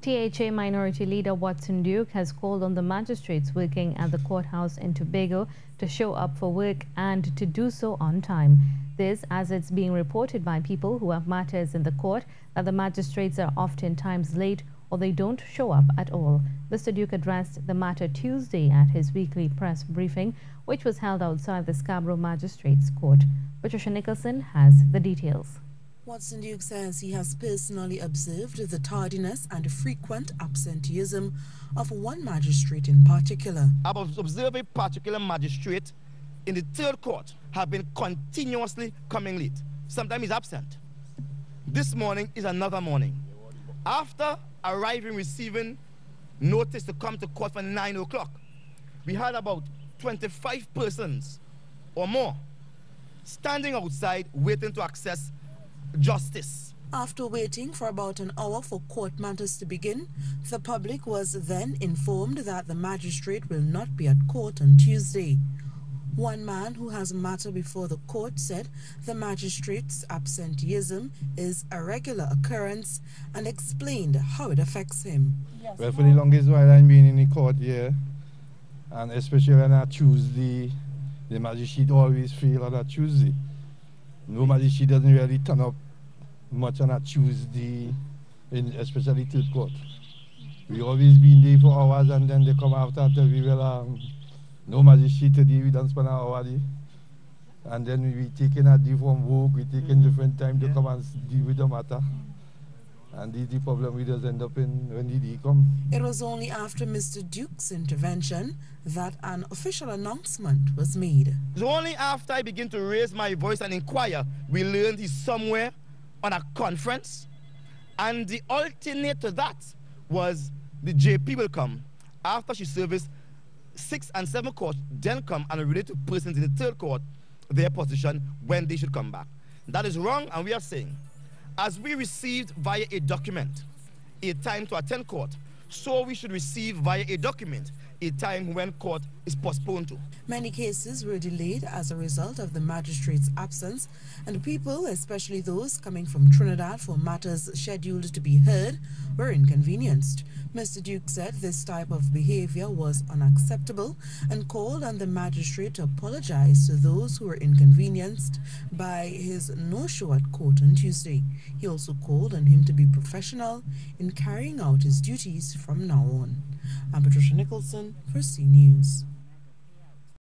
THA Minority Leader Watson Duke has called on the magistrates working at the courthouse in Tobago to show up for work and to do so on time. This as it's being reported by people who have matters in the court that the magistrates are oftentimes late or they don't show up at all. Mr. Duke addressed the matter Tuesday at his weekly press briefing, which was held outside the Scarborough Magistrates Court. Patricia Nicholson has the details. Watson Duke says he has personally observed the tardiness and frequent absenteeism of one magistrate in particular. I've observed a particular magistrate in the third court have been continuously coming late. Sometimes he's absent. This morning is another morning. After arriving, receiving notice to come to court for 9 o'clock, we had about 25 persons or more standing outside waiting to access justice. After waiting for about an hour for court matters to begin, the public was then informed that the magistrate will not be at court on Tuesday. One man who has a matter before the court said the magistrate's absenteeism is a regular occurrence and explained how it affects him. Well, for the longest while I've been in the court here, and especially on a Tuesday, the magistrate always fail on a Tuesday. No magistrate doesn't really turn up much on a Tuesday, especially third court. We always been there for hours and then they come after and tell me, well, no magistrate today, we don't spend an hour there. And then we taking a day from work, we taking different time to come and deal with the matter. And this is the problem we just end up in when the day come. It was only after Mr. Duke's intervention that an official announcement was made. It's only after I begin to raise my voice and inquire, we learned he's somewhere on a conference. And the alternate to that was the JP will come after she serviced 6 and 7 courts, then come and relate to persons in the third court their position when they should come back. That is wrong, and we are saying, as we received via a document a time to attend court, so we should receive via a document a time when court is postponed to. Many cases were delayed as a result of the magistrate's absence, and people, especially those coming from Trinidad for matters scheduled to be heard, were inconvenienced. Mr. Duke said this type of behavior was unacceptable and called on the magistrate to apologize to those who were inconvenienced by his no-show at court on Tuesday. He also called on him to be professional in carrying out his duties from now on. I'm Patricia Nicholson for C News.